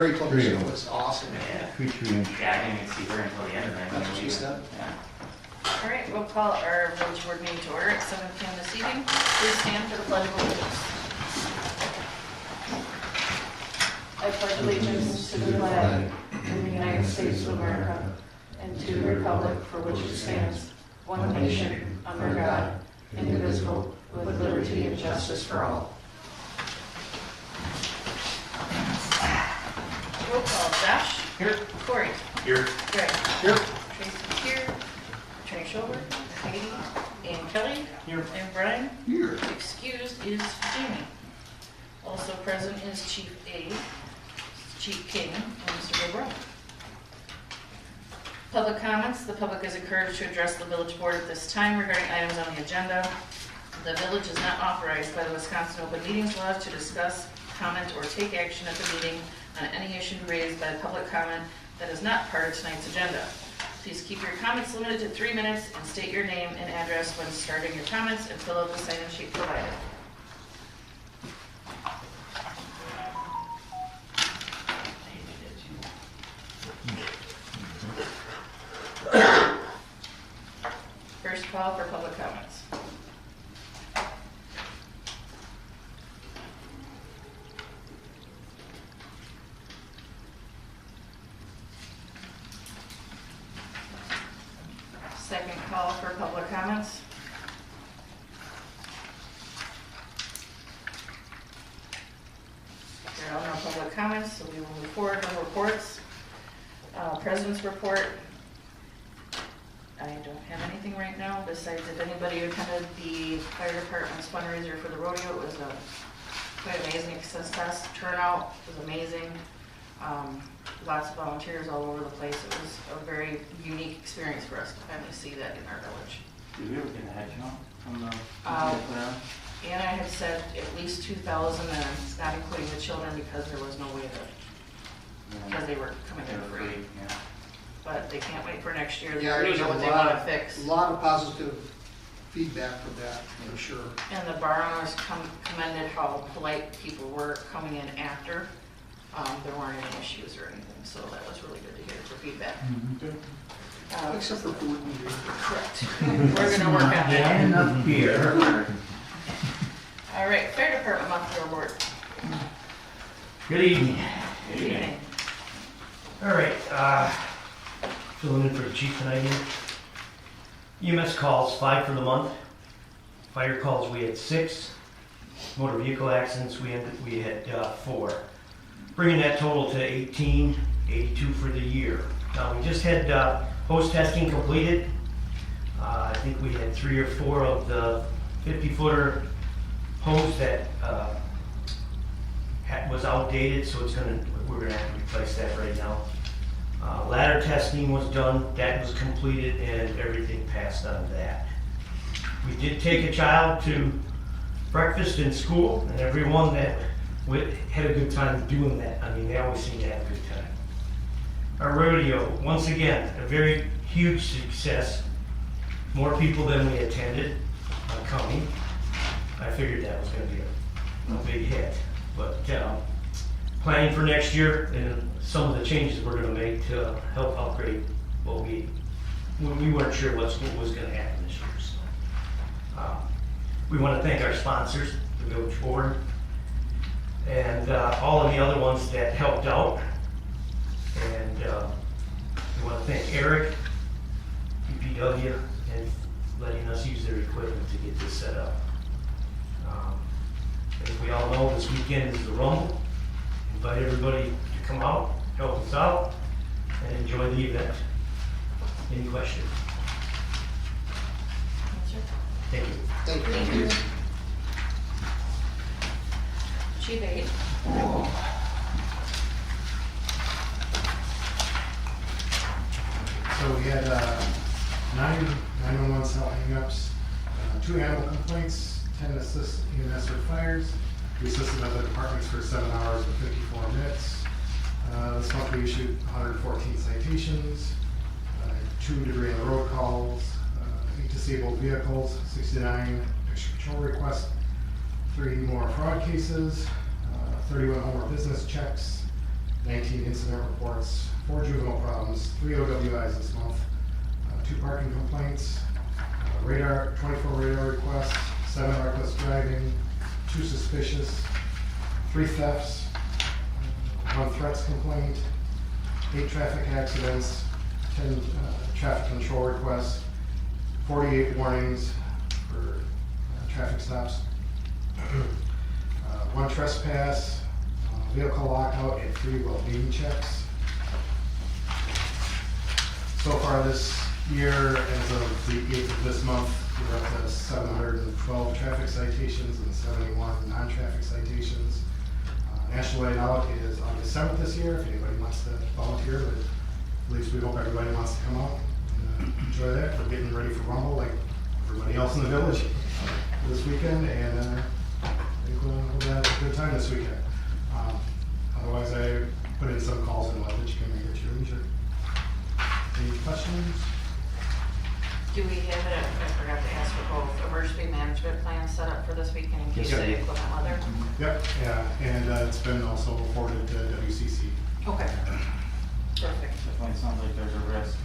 Very close. It was awesome. Yeah. Tree tree. Yeah, I didn't even see her until the end of the night. That's what she said. Yeah. All right, we'll call our village board meeting to order at 7 p.m. this evening. Please stand for the pledge of allegiance. I pledge allegiance to the flag of the United States of America and to the republic for which it stands, one nation, under God, indivisible, with liberty and justice for all. Roll call, Josh? Here. Corey? Here. Greg? Here. Tracy's here. Attorney Schober, Heidi, and Kelly. Here. And Brian. Here. Excused is Jamie. Also present is Chief A, Chief King, and Mr. Brown. Public comments. The public is encouraged to address the village board at this time regarding items on the agenda. The village is not authorized by the Wisconsin Open Meetings Laws to discuss, comment, or take action at the meeting on any issue raised by public comment that is not part of tonight's agenda. Please keep your comments limited to 3 minutes and state your name and address when starting your comments and fill out the sign-in sheet provided. First call for public comments. Second call for public comments. There are no public comments, so we will move forward with reports. President's report. I don't have anything right now, besides if anybody attended the fire department's fundraiser for the rodeo. It was a quite amazing success. Turnout was amazing. Lots of volunteers all over the place. It was a very unique experience for us to finally see that in our village. Did we ever get a head count from the? Anna had said at least 2,000, and it's not including the children because there was no way to, because they were coming in free. Yeah. But they can't wait for next year. They Yeah, already there's know a what they want to lot, fix. a lot of positive feedback from that, for sure. And the bar owners commended how polite people were coming in after. There weren't any issues or anything, so that was really good to hear for feedback. Except for food and drink. Correct. We're gonna work on that. And up here. All right, fire department monthly report. Good evening. Good evening. All right, filling in for the chief tonight here. EMS calls, 5 for the month. Fire calls, we had 6. Motor vehicle accidents, we had 4. Bringing that total to 18, 82 for the year. Now, we just had post testing completed. I think we had 3 or 4 of the 50-footer hose that was outdated, so we're gonna have to replace that right now. Ladder testing was done, that was completed, and everything passed on that. We did take a child to breakfast in school, and everyone that had a good time doing that. I mean, they always seem to have a good time. Our rodeo, once again, a very huge success. More people than we attended coming. I figured that was going to be a big hit. But planning for next year and some of the changes we're going to make to help upgrade what we weren't sure what was going to happen this year. So, we want to thank our sponsors, the village board, and all of the other ones that helped out. And we want to thank Eric, DPW, and letting us use their equipment to get this set up. As we all know, this weekend is the Rumble. Invite everybody to come out, help us out, and enjoy the event. Any questions? Thank you. Thank you. Chief Aide. So we had 9 911 cell hangups, 2 animal complaints, 10 assist EMS or fires. We assisted other departments for 7 hours and 54 minutes. This month we issued 114 citations, 2 debris on the road calls, 8 disabled vehicles, 69 extra patrol requests, 3 more fraud cases, 31 homework business checks, 19 incident reports, 4 juvenile problems, 3 OWIs this month, 2 parking complaints, 24 radar requests, 7 reckless driving, 2 suspicious, 3 thefts, 1 threats complaint, 8 traffic accidents, 10 traffic control requests, 48 warnings for traffic stops, 1 trespass, vehicle lockout, and 3 well-being checks. So far this year, as of the 8th of this month, we're up to 712 traffic citations and 71 non-traffic citations. National Night Out is August 7th this year, if anybody wants to volunteer, but at least we hope everybody wants to come out and enjoy that. We're getting ready for Rumble like everybody else in the village this weekend, and I think we'll have a good time this weekend. Otherwise, I put in some calls and let that you can make it to your leisure. Any questions? Do we have it, I forgot to ask for both emergency management plans set up for this weekend in case Yes, of sir. equipment weather? Yep, yeah, and it's been also forwarded to WCC. Okay, perfect, Definitely sounds like there's a risk.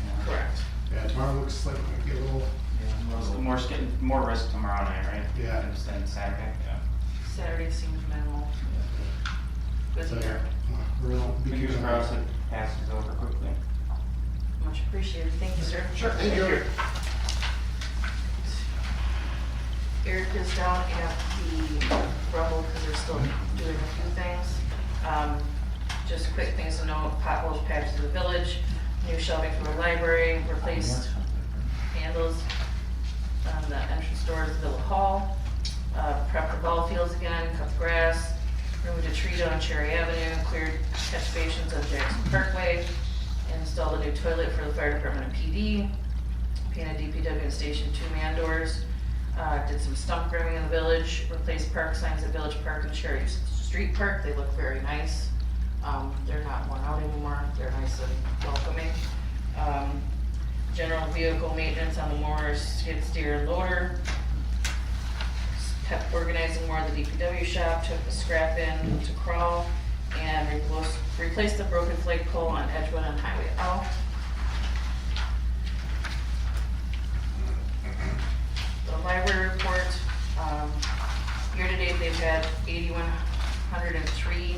Yeah. correct. Yeah, tomorrow looks like it might be a little, Yeah, more risk tomorrow night, right? Yeah. Than Saturday, yeah. Saturday seems minimal, good so to yeah, hear. we're gonna be Fingers keeping an eye crossed on it passes over quickly. Much appreciated, thank you, sir. Sure, thank you. Eric is down at the Rumble because they're still doing a few things. Just quick things to note, potholes patched to the village, new shelving for the library, replaced handles on the entrance door to the Villa Hall, prep the ball fields again, cut the grass, removed a tree down Cherry Avenue, cleared catch basins on Jackson Parkway, installed a new toilet for the fire department and PD, painted DPW and Station 2 man doors, did some stump grooming in the village, replaced park signs at Village Park and Cherry Street Park, they look very nice. They're not worn out anymore, they're nice and welcoming. General vehicle maintenance on the mower, skid steer, and loader. Kept organizing more of the DPW shop, took the scrap in to Crawl, and replaced the broken flagpole on Edgewood and Highway L. The library report, year-to-date, they've had 8,103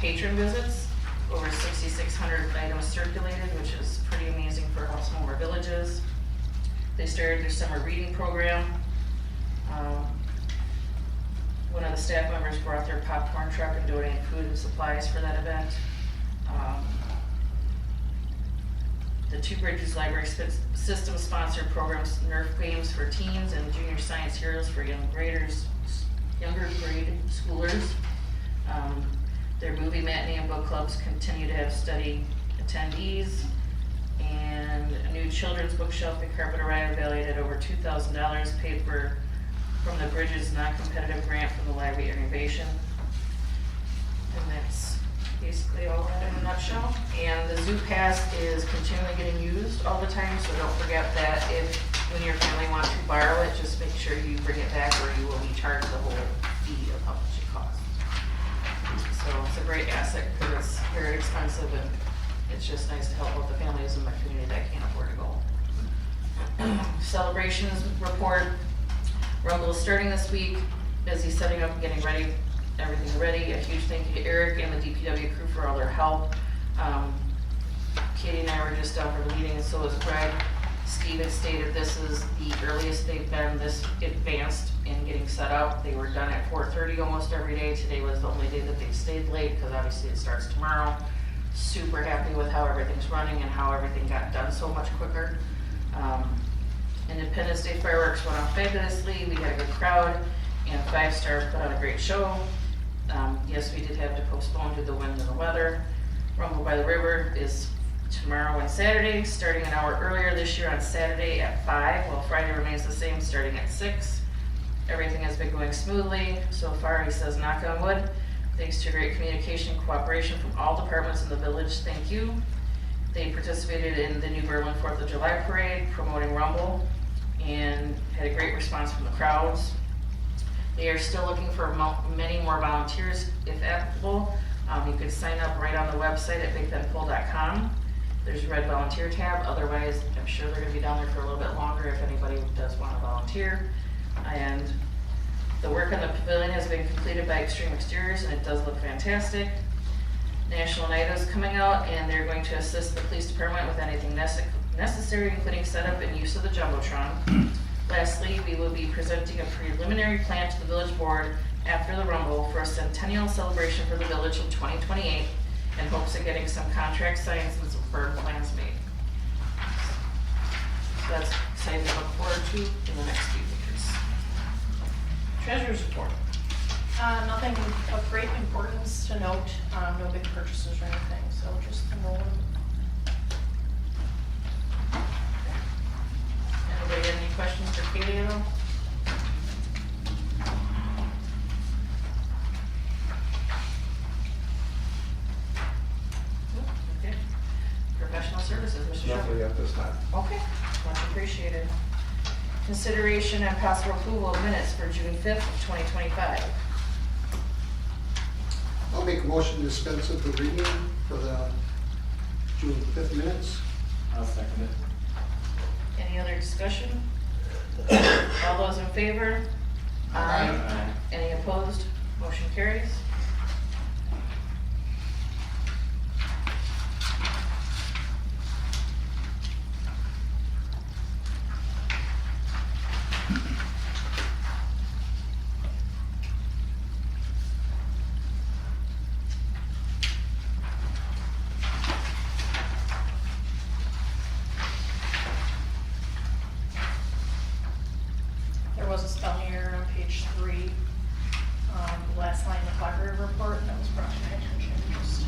patron visits, over 6,600 items circulated, which is pretty amazing for how small our village is. They started their summer reading program. One of the staff members brought their popcorn truck and donated food and supplies for that event. The Two Bridges Library System sponsored programs Nerf games for teens and junior science heroes for younger grade schoolers. Their movie matinee and book clubs continue to have steady attendees. And a new children's bookshelf at Carpenter Ryan valued at over $2,000 paid for from the Bridges non-competitive grant from the Library Innovation. And that's basically all that in a nutshell. And the Zoo Pass is continually getting used all the time, so don't forget that if, when your family wants to borrow it, just make sure you bring it back or you will be charged the whole fee of how much it costs. So it's a great asset because it's very expensive and it's just nice to help out the families in my community that can't afford to go. Celebrations report. Rumble is starting this week, busy setting up and getting everything ready. A huge thank you to Eric and the DPW crew for all their help. Katie and I were just down for the meeting, and so was Greg. Steve had stated this is the earliest they've been this advanced in getting set up. They were done at 4:30 almost every day. Today was the only day that they stayed late because obviously it starts tomorrow. Super happy with how everything's running and how everything got done so much quicker. Independence Day fireworks went off fabulously. We had a good crowd and 5-Star put on a great show. Yes, we did have to postpone due to the wind and the weather. Rumble by the River is tomorrow and Saturday, starting an hour earlier this year on Saturday at 5, while Friday remains the same, starting at 6. Everything has been going smoothly so far, he says, knock on wood. Thanks to great communication and cooperation from all departments in the village, thank you. They participated in the New Berlin 4th of July parade, promoting Rumble, and had a great response from the crowds. They are still looking for many more volunteers if applicable. You could sign up right on the website at bigbendpool.com. There's a red volunteer tab, otherwise I'm sure they're gonna be down there for a little bit longer if anybody does wanna volunteer. And the work on the pavilion has been completed by Extreme Exteriors and it does look fantastic. National Night is coming out and they're going to assist the police department with anything necessary, including setup and use of the Jumbotron. Lastly, we will be presenting a preliminary plan to the village board after the Rumble for a centennial celebration for the village in 2028 in hopes of getting some contract signed and some firm plans made. So that's exciting to look forward to in the next few years. Treasurer's report. Nothing of great importance to note, no big purchases or anything, so just the normal. Anybody have any questions for Katie at all? Nope, okay. Professional services, Mr. Shepherd. Nothing at this time. Okay, much appreciated. Consideration and possible approval of minutes for June 5th of 2025. I'll make a motion to dispense with the reading for the June 5th minutes. I'll second it. Any other discussion? All those in favor? Aye. Any opposed? Motion carries. There was a spelling error on page 3, the last line of the library report, and that was brought to my attention. Just-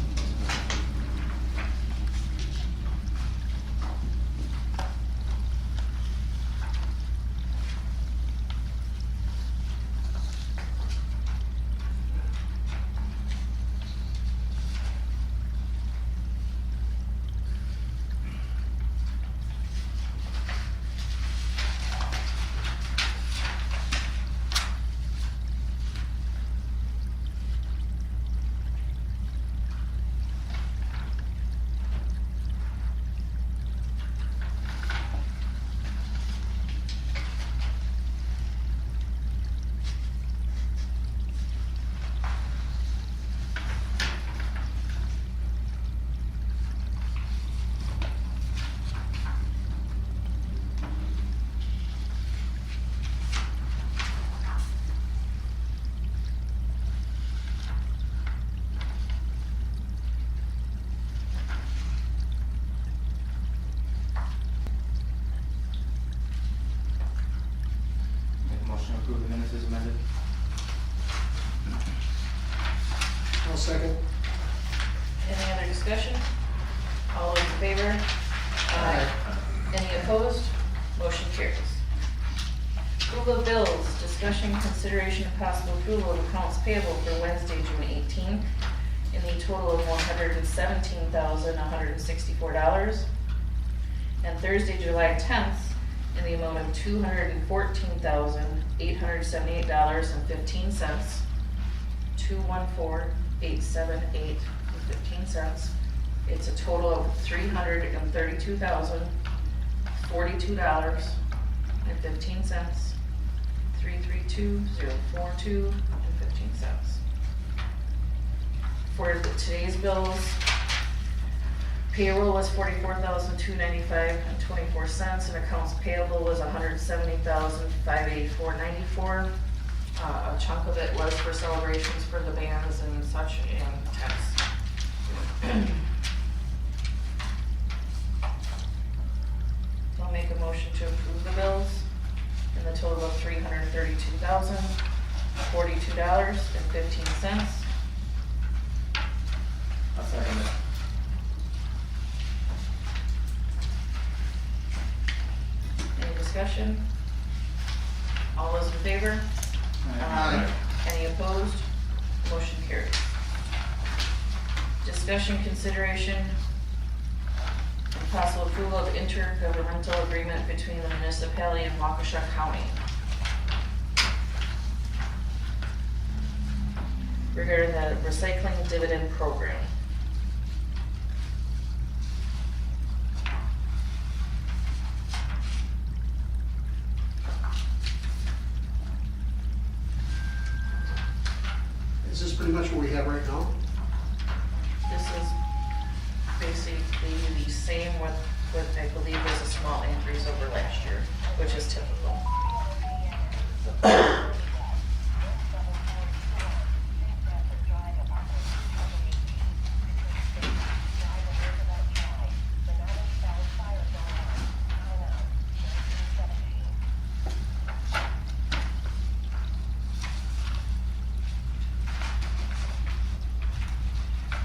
Make a motion to approve the minutes as amended. I'll second. Any other discussion? All those in favor? Aye. Any opposed? Motion carries. Approval of bills, discussion, consideration, and possible approval of accounts payable for Wednesday, June 18th in the total of $117,164. And Thursday, July 10th in the amount of $214,878.15. 214,878.15. It's a total of $332,042.15. 332,042.15. For today's bills, payroll was $44,295.24, and accounts payable was $170,584.94. A chunk of it was for celebrations for the bands and such, and tents. I'll make a motion to approve the bills in the total of $332,042.15. I'll second it. Any discussion? All those in favor? Aye. Any opposed? Motion carries. Discussion, consideration, and possible approval of intergovernmental agreement between the municipality and Waukesha County. regarding the recycling dividend program. Is this pretty much what we have right now? This is basically the same with what I believe was a small increase over last year, which is typical.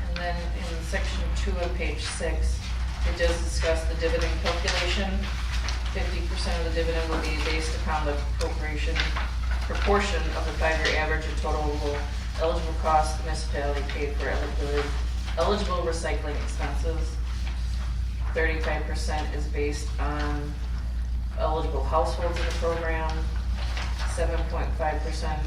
And then in section 2 of page 6, it does discuss the dividend calculation. 50% of the dividend will be based upon the proportion of the 5-year average of total eligible costs the municipality paid for eligible recycling expenses. 35% is based on eligible households in the program. 7.5%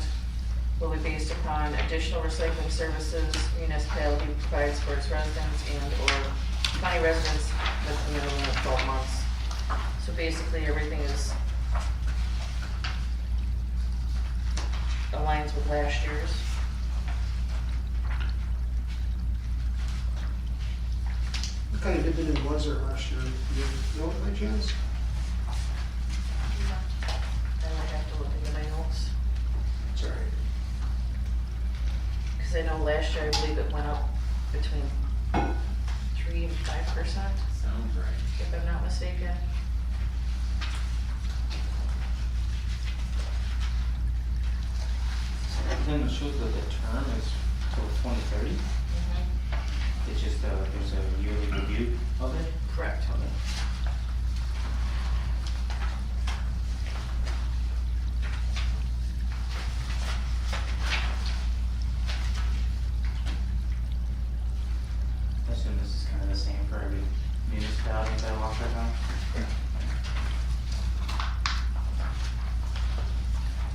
will be based upon additional recycling services municipality provides for its residents and/or county residents with a minimum of 12 months. So basically, everything is aligns with last year's. What kind of dividend was there last year? Do you know it by chance? I would have to look into my notes, Sorry. because I know last year, I believe it went up between 3 and 5%, Sounds right. if I'm not mistaken. Then it shows that the term is till 2030. It's just, there's a yearly review of it. Correct. I assume this is kind of the same for every municipality that walks right now.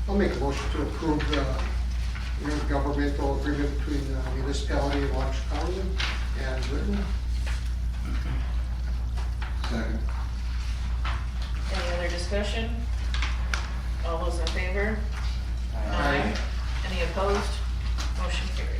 I'll make a motion to approve the intergovernmental agreement between the municipality of Waukesha County and written. Second. Any other discussion? All those in favor? Any opposed? Motion carries.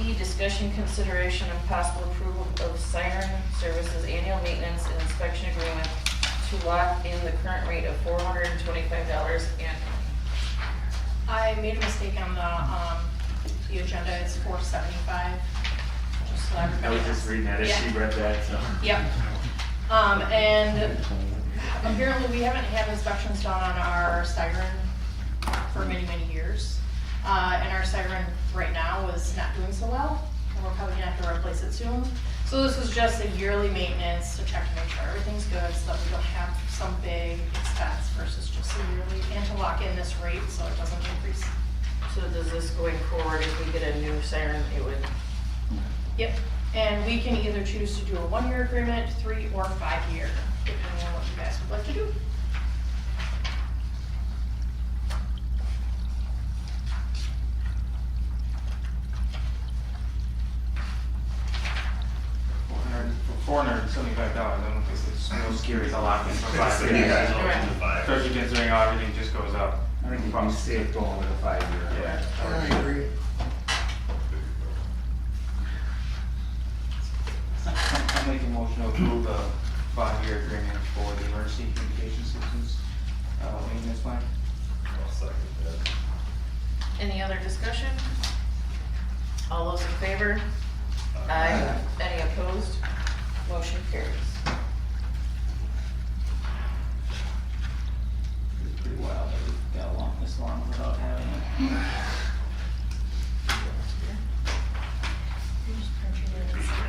E, discussion, consideration, and possible approval of Siren Services annual maintenance and inspection agreement to lock in the current rate of $425 annually. I made a mistake on the agenda, it's 475. Just so everybody I was knows. just reading that as she Yeah. read that, so. Yep. And apparently we haven't had inspections done on our siren for many, many years. And our siren right now is not doing so well, and we're probably gonna have to replace it soon. So this is just a yearly maintenance to check to make sure everything's good, so that we don't have some big expense versus just a yearly, and to lock in this rate so it doesn't increase. So does this going forward, if we get a new siren, it would, Yep, and we can either choose to do a 1-year agreement, 3 or 5-year, depending on what you guys would like to do. $475, I don't think it's real scary to lock in for 5 years. Right. Especially considering how everything just goes up. I think you can stay going with a 5-year. Yeah. I agree. I'll make a motion to approve the 5-year agreement for the emergency communication systems, maintenance plan. I'll second that. any other discussion? All those in favor? Aye. Any opposed? Motion carries. It's pretty wild that we've got along this long without having it.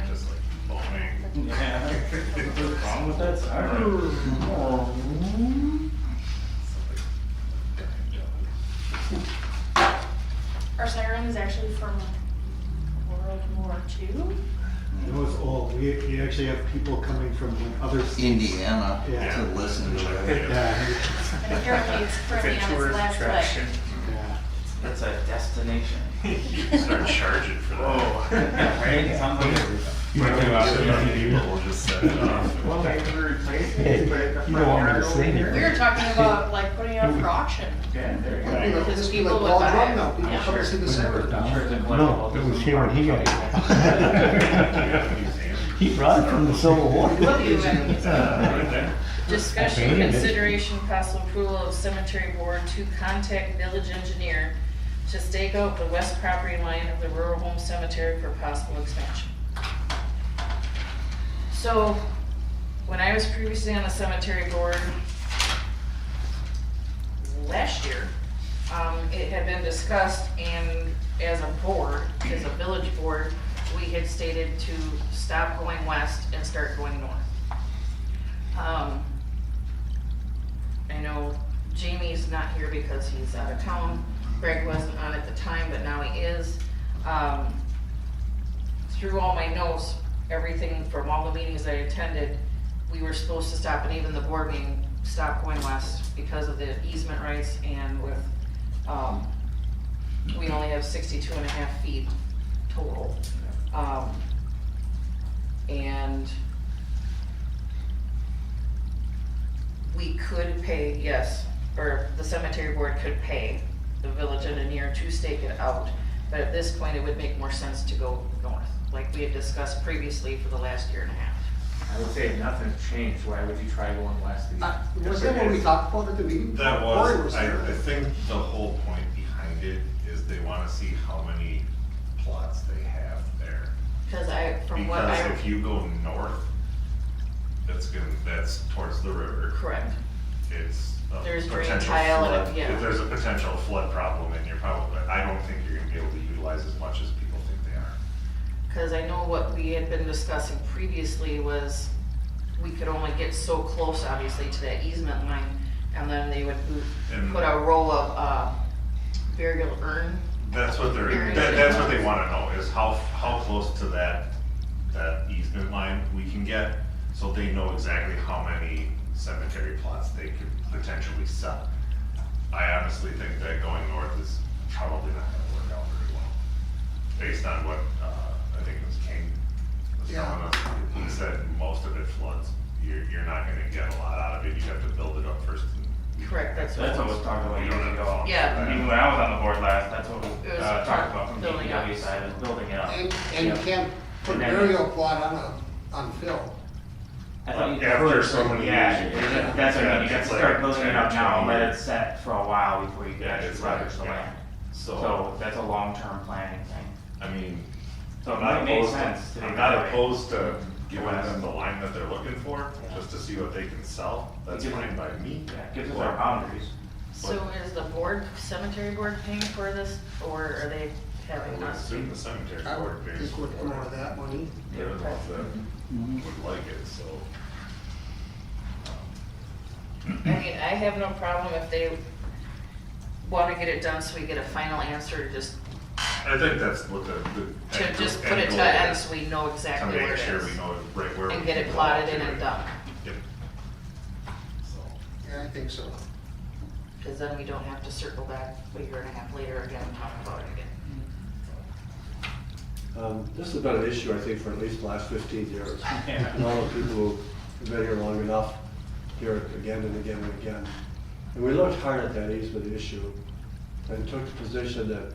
Just like bombing. Yeah. What's wrong with that siren? actually from World War II. It was old. We actually have people coming from other states. Indiana Yeah. to listen to it. Yeah, And apparently it's currently It's a on its tourist last leg. attraction. yeah. It's a destination. You start charging for that. Right? Sounds like We'll just set it off. well, maybe we replace it, put it in the You don't want me front to yard say over here. We were talking about like putting it up for auction. Yeah, there you go. Right. You know, Because just be people like would Ball buy Drum it. now, people Yeah. come and see the center. I'm sure it's a No, it was here when he got it. He brought it from the Civil War. What do you Right there. Discussion, Okay. consideration, possible approval of cemetery board to contact village engineer to stake out the west property line of the rural home cemetery for possible expansion. So, when I was previously on the cemetery board last year, it had been discussed, and as a board, as a village board, we had stated to stop going west and start going north. I know Jamie's not here because he's out of town. Greg wasn't on at the time, but now he is. Through all my notes, everything from all the meetings I attended, we were supposed to stop, and even the board meeting, stop going west because of the easement rights, and with, we only have 62.5 feet total. And we could pay, yes, or the cemetery board could pay the village engineer to stake it out. But at this point, it would make more sense to go north, like we had discussed previously for the last year and a half. I would say if nothing's changed, why would you try going west? Was that what we talked about at the meeting? That Cory was, I there. think the whole point behind it is they wanna see how many plots they have there. Cause from what Because I, if you go north, that's towards the river. correct, It's a There's drain potential tile and flood. yeah. If there's a potential flood problem, and you're probably, I don't think you're gonna be able to utilize as much as people think they are. cause I know what we had been discussing previously was we could only get so close, obviously, to that easement line, and then they would And- put a row of, burial urn. That's what that's what they wanna know, is how close to that easement line we can get, so they know exactly how many cemetery plots they could potentially sell. I honestly think that going north is probably not gonna work out very well, based on what, I think it was King was telling us. He said most of it floods, you're not gonna get a lot out of it, you have to build it up first. Correct, that's That's what what, was talked about You years don't have ago. funds for Yeah. that. Even when I was on the board last, that's what was It was talked about from building up. DPW side, is building it up. And you Yep. can't put And then- burial plot on fill. I thought you After first, so many yeah, years, you it- can. that's what I mean, you got to It's like start building it 10 up now and let 20 it set for a while before you can Yeah, actually it's leverage like- the yeah. land. So, So that's a long-term planning thing. I mean, So it I'm not might make opposed sense to to, do I'm that not way. opposed to giving West. them the line that they're looking for, just to see what they can sell, that's Give fine them- by me. Yeah, it gives us our boundaries. so is the board, cemetery board paying for this, or are they I having would us? assume the cemetery I board would pays think would come out of for it. that money. They're the ones that would like it, so. I mean, I have no problem if they wanna get it done so we get a final answer, just I think that's what the. to end just goal put it is, to end so we know exactly To where make it sure we is. know right where. And we get can it go plotted to in and done, Yep. So, Yeah, I think so. cause then we don't have to circle back a year and a half later again and talk about it again. This has been an issue, I think, for at least the last 15 years. Yeah. And all the people who have been here long enough hear it again and again and again. And we looked hard at that easement issue and took the position that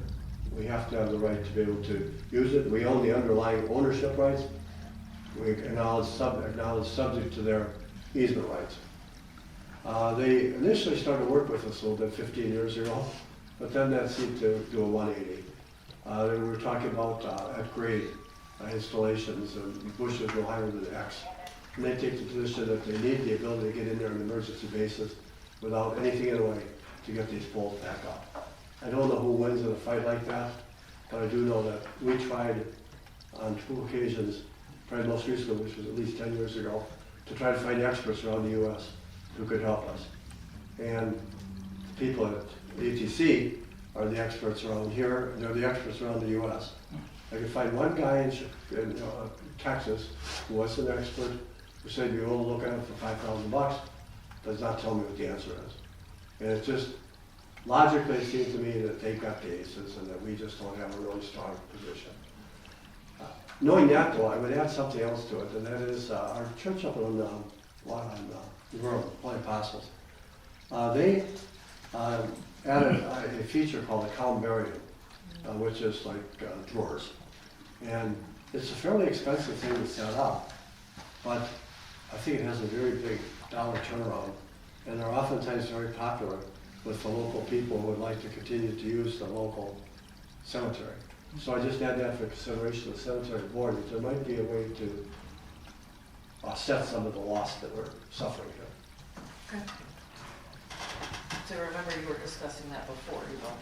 we have to have the right to be able to use it. We own the underlying ownership rights. We acknowledge subject to their easement rights. They initially started to work with us a little bit 15 years ago, but then that seemed to do a 180. Then we were talking about at grade installations, and bushes go higher than X. And they take the position that they need the ability to get in there on an emergency basis without anything in the way to get these poles back up. I don't know who wins in a fight like that, but I do know that we tried on 2 occasions, probably most recently, which was at least 10 years ago, to try to find experts around the U.S. who could help us. And the people at ATC are the experts around here, they're the experts around the US. I could find one guy in Texas who was an expert, who said you only look at it for $5,000, does not tell me what the answer is. And it's just, logically, it seems to me that they've got the aces and that we just don't have a really strong position. Knowing that though, I would add something else to it, and that is our church up on Rural, Point Apostles. They added a feature called a columbarium, which is like drawers. And it's a fairly expensive thing to set up, but I think it has a very big dollar turnaround, and they're oftentimes very popular with the local people who would like to continue to use the local cemetery. So I just add that for consideration of the cemetery board, that there might be a way to offset some of the loss that we're suffering here. Okay. So remember you were discussing that before, you know.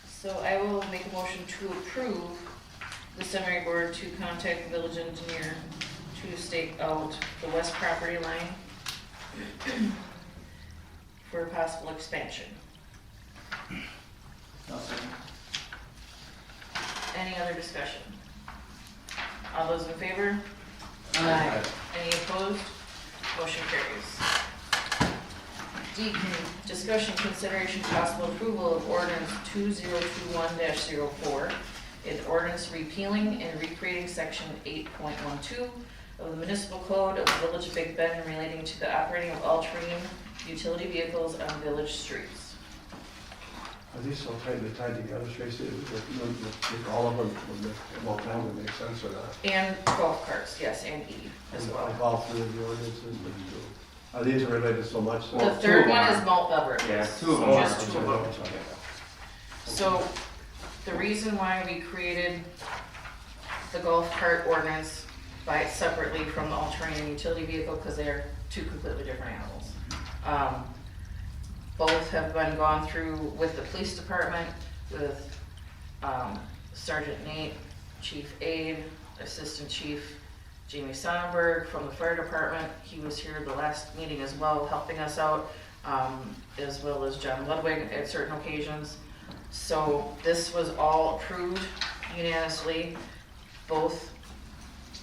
So I will make a motion to approve the cemetery board to contact the village engineer to stake out the west property line for a possible expansion. I'll second. Any other discussion? All those in favor? Aye. Any opposed? Motion carries. D, discussion, consideration, possible approval of ordinance 2021-04, an ordinance repealing and recreating section 8.12 of the municipal code of the village of Big Bend relating to the operating of all-terrain utility vehicles on village streets. Are these so tightly tied together, Tracy, that all of them would make, well, time would make sense or not? And golf carts, yes, and E as well. Like all three of the ordinances, but are these related so much? The Well, third two of one them is are. malt beverages. Yeah, two of them Oh, are. Just two of them. I'm sorry. So, the reason why we created the golf cart ordinance by separately from the all-terrain utility vehicle, because they are two completely different animals. Both have been gone through with the police department, with Sergeant Nate, Chief Abe, Assistant Chief Jamie Sonnenberg from the fire department. He was here the last meeting as well, helping us out, as well as John Ludwig at certain occasions. So this was all approved unanimously, both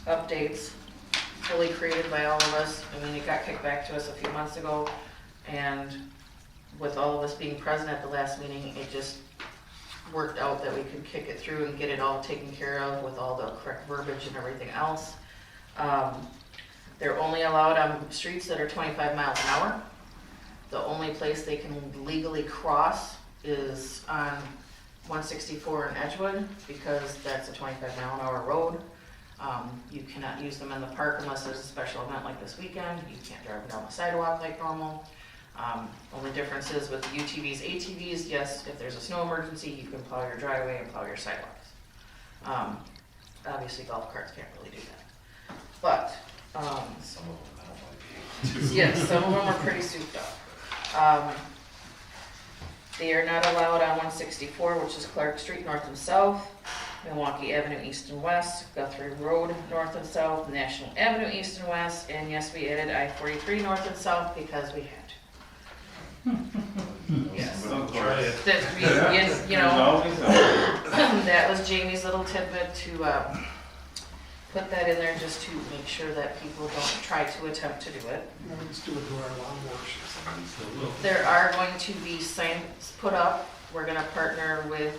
updates fully created by all of us. I mean, it got kicked back to us a few months ago, and with all of us being present at the last meeting, it just worked out that we could kick it through and get it all taken care of with all the correct verbiage and everything else. They're only allowed on streets that are 25 miles an hour. The only place they can legally cross is on 164 in Edgewood, because that's a 25-mile-an-hour road. You cannot use them in the park unless there's a special event like this weekend. You can't drive down the sidewalk like normal. Only difference is with the UTVs, ATVs, yes, if there's a snow emergency, you can plow your driveway and plow your sidewalks. Obviously golf carts can't really do that. But, Some of them don't like it. yes, some of them are pretty souped up. They are not allowed on 164, which is Clark Street, north and south, Milwaukee Avenue, east and west, Guthrie Road, north and south, National Avenue, east and west, and yes, we added I-43 north and south because we had to. Yes. Of course. That we, yes, you There's know, always a- that was Jamie's little tidbit to put that in there just to make sure that people don't try to attempt to do it. We just do it to our lawnmowers. There are going to be signs put up. We're gonna partner with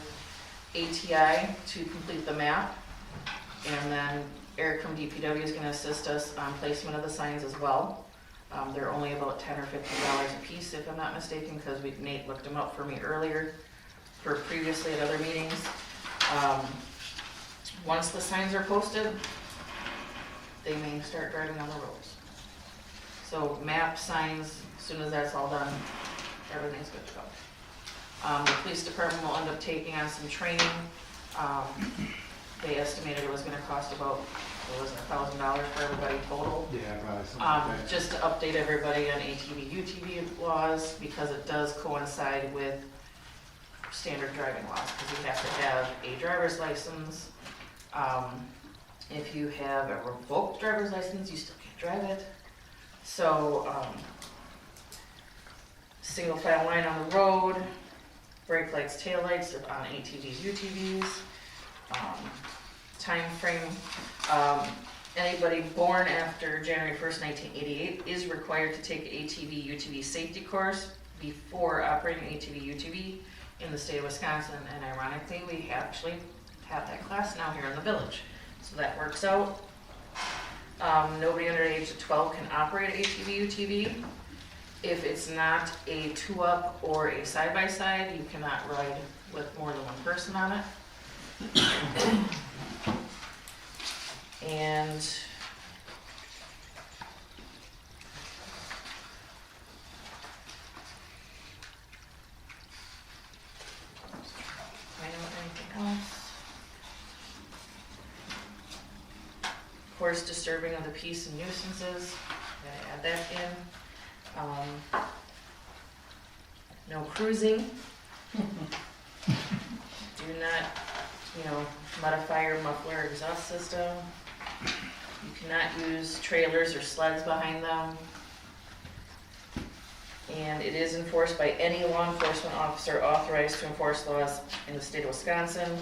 ATI to complete the map. And then Eric from DPW is gonna assist us on placement of the signs as well. They're only about $10 or $15 a piece, if I'm not mistaken, because Nate looked them up for me earlier, for previously at other meetings. Once the signs are posted, they may start driving on the roads. So map, signs, as soon as that's all done, everything's good to go. The police department will end up taking on some training. They estimated it was gonna cost about, what was it, $1,000 for everybody total? Yeah, probably something like that. Just to update everybody on ATV, UTV laws, because it does coincide with standard driving laws, because you have to have a driver's license. If you have a revoked driver's license, you still can't drive it. So, single file line on the road, brake lights, tail lights on ATVs, UTVs. Time frame, anybody born after January 1st, 1988 is required to take ATV, UTV safety course before operating ATV, UTV in the state of Wisconsin. And ironically, we actually have that class now here in the village. So that works out. Nobody under the age of 12 can operate an ATV, UTV. If it's not a two-up or a side-by-side, you cannot ride with more than one person on it. And I don't know anything else. Of course, disturbing of the peace and nuisances, gotta add that in. No cruising. Do not, modify your muffler or exhaust system. You cannot use trailers or sleds behind them. And it is enforced by any law enforcement officer authorized to enforce laws in the state of Wisconsin.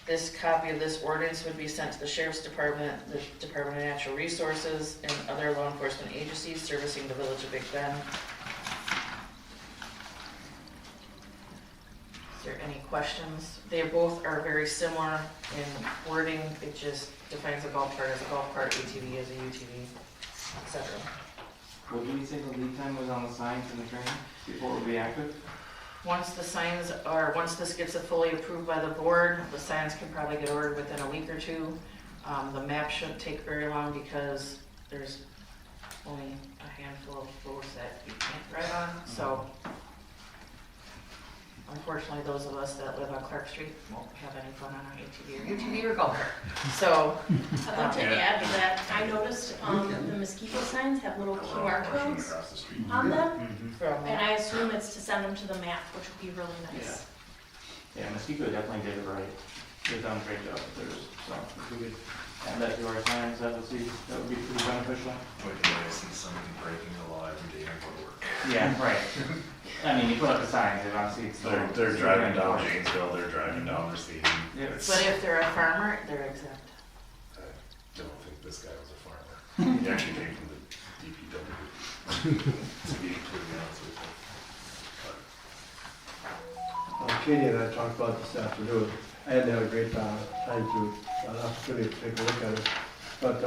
This copy of this ordinance would be sent to the Sheriff's Department, the Department of Natural Resources, and other law enforcement agencies servicing the village of Big Bend. Is there any questions? They both are very similar in wording. It just defines a golf cart as a golf cart, ATV as a UTV, etc. What did we say the lead time was on the signs and the training before it would be active? Once this gets fully approved by the board, the signs can probably get ordered within a week or two. The map shouldn't take very long because there's only a handful of roads that you can't ride on, so unfortunately, those of us that live on Clark Street won't have any fun on an ATV or UTV or golf cart. So, I'd like to add that I noticed the mosquito signs have little QR codes Across the street. on them, from and I assume it's to send them to the map, which would be really nice. Yeah, Mosquito definitely did it right. They've done a great job with theirs, so if we could add that to our signs, that would be pretty beneficial. I see somebody breaking the law every day I go to work. Yeah, right. I mean, you put up the signs, and obviously it's still. They're driving down Janesville, they're driving down Mercedes. Yeah. But if they're a farmer, they're exempt. I don't think this guy was a farmer. He actually came from the DPW, to be completely honest with you. Katie and I talked about this afternoon. I hadn't had a great time an opportunity to take a look at it. But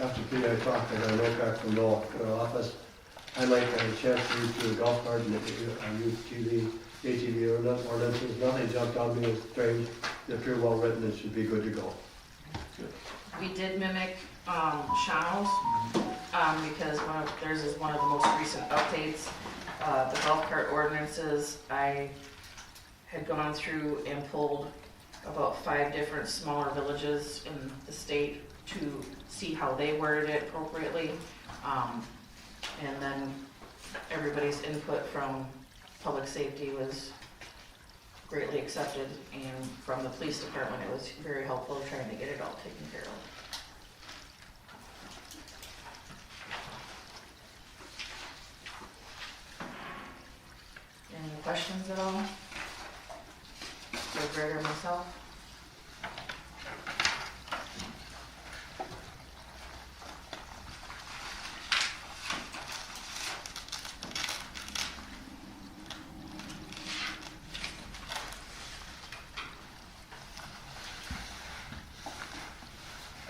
after Katie and I talked, I got a note back from Noah in our office. I'd like to have a chance to read through the golf cart and UTV, ATV ordinances. Nothing jumped on me as strange. They appear well written and should be good to go. We did mimic Shaw's because theirs is one of the most recent updates. The golf cart ordinances, I had gone through and pulled about 5 different smaller villages in the state to see how they worded it appropriately. And then everybody's input from public safety was greatly accepted, and from the police department, it was very helpful trying to get it all taken care of. Any questions at all? For Greg or myself?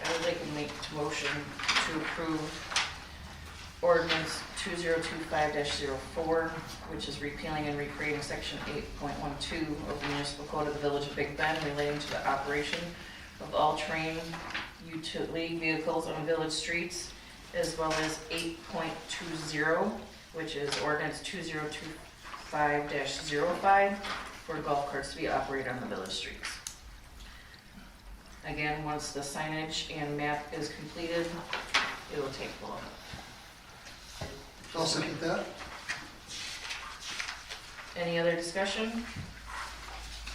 I would like to make a motion to approve ordinance 2025-04, which is repealing and recreating section 8.12 of the municipal code of the village of Big Bend relating to the operation of all train utility vehicles on village streets, as well as 8.20, which is ordinance 2025-05 for golf carts to be operated on the village streets. Again, once the signage and map is completed, it will take below. I'll second that. Any other discussion?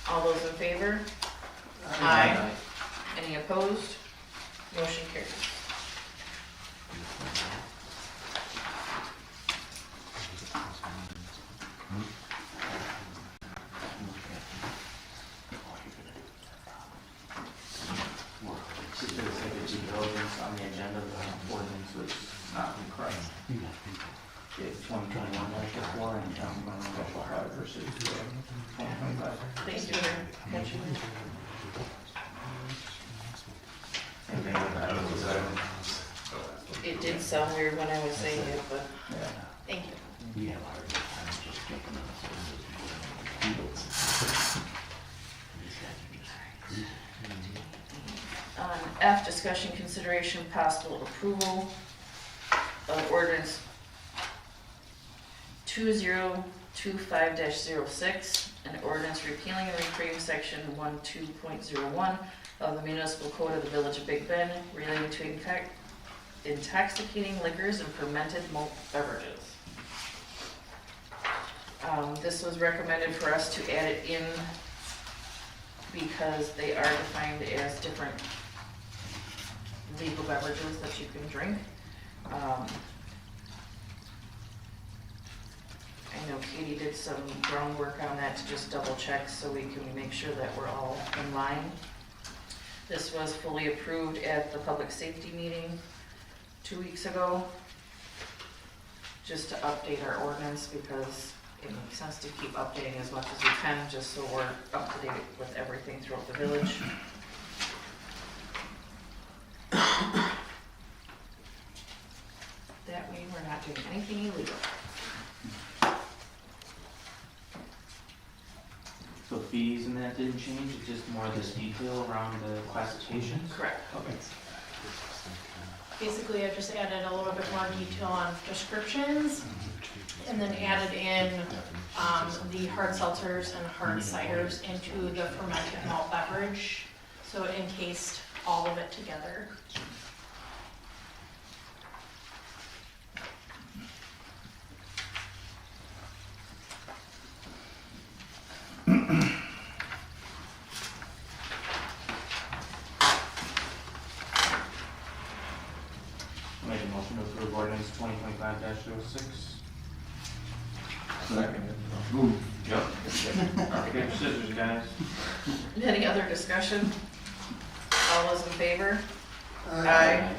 All those in favor? Aye. Any opposed? Motion carries. ordinance on the agenda, the ordinance was not correct. It's 2021-4 and 2021-5 versus 2025. Thank you for mentioning it. Same thing with that. It did sound weird when I was saying it, but Yeah. Thank you. F, discussion, consideration, possible approval of ordinance 2025-06, an ordinance repealing and rephrasing section 12.01 of the municipal code of the village of Big Bend relating to intoxicating liquors and fermented malt beverages. This was recommended for us to add it in because they are defined as different legal beverages that you can drink. I know Katie did some groundwork on that to just double check so we can make sure that we're all in line. This was fully approved at the public safety meeting 2 weeks ago, just to update our ordinance because it makes sense to keep updating as much as we can, just so we're up to date with everything throughout the village. That way we're not doing anything illegal. So fees and that didn't change, it's just more this detail around the classifications? Correct. Okay. Basically, I just added a little bit more detail on descriptions, and then added in the hard seltzers and hard ciders into the fermented malt beverage, so it encased all of it together. Make a motion to approve ordinance 2025-06. Second. Yep. Get your scissors, guys. Any other discussion? All those in favor? Aye.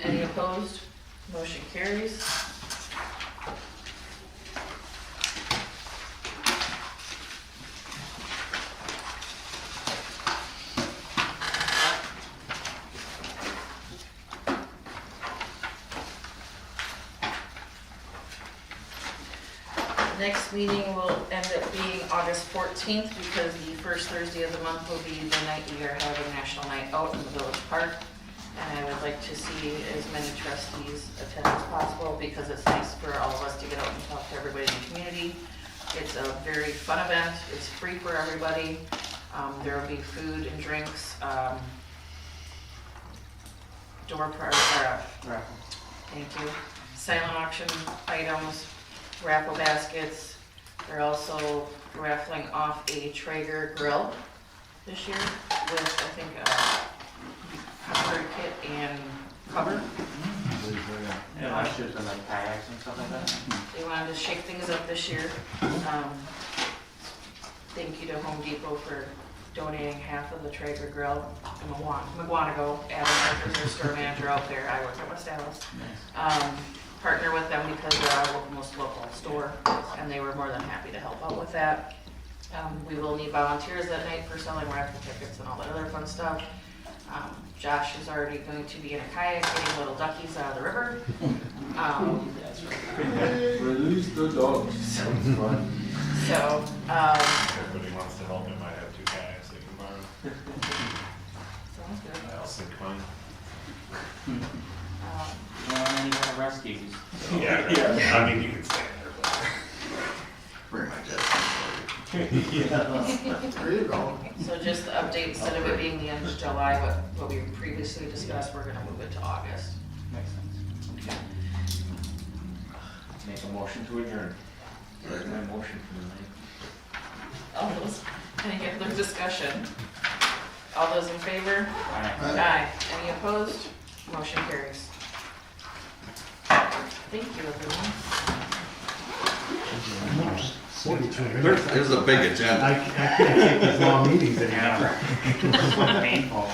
Any opposed? Motion carries. Next meeting will end up being August 14th because the first Thursday of the month will be the night we are having National Night Out in the Village Park. And I would like to see as many trustees attend as possible because it's nice for all of us to get out and talk to everybody in the community. It's a very fun event. It's free for everybody. There will be food and drinks, door prize, Raffle. thank you, silent auction items, raffle baskets. They're also raffling off a Traeger grill this year with, I think, a cover kit and cover. Yeah, last year's been like kayaks and stuff like that. They wanted to shake things up this year. Thank you to Home Depot for donating half of the Traeger grill. McWanago, Adam Parker, their store manager out there. I work at West Dallas. Partner with them because they're our most local store, and they were more than happy to help out with that. We will need volunteers that night for selling raffle tickets and all that other fun stuff. Josh is already going to be in a kayak getting little duckies out of the river. Release the dogs. Sounds fun. So, Everybody wants to help, I might have 2 kayaks they can borrow. sounds good. I'll sink mine. Well, and then you have rescues. Yeah, I mean, you can stay there, but. Bring my jet. There you go. So just the update, instead of it being the end of July, what we previously discussed, we're gonna move it to August. Makes sense. Make a motion to adjourn. That's my motion for the night. All those, any other discussion? All those in favor? Alright. Aye. Any opposed? Motion carries. Thank you, everyone. 42 minutes. There's a big agenda. I can't take these long meetings anymore. Yeah. Painful.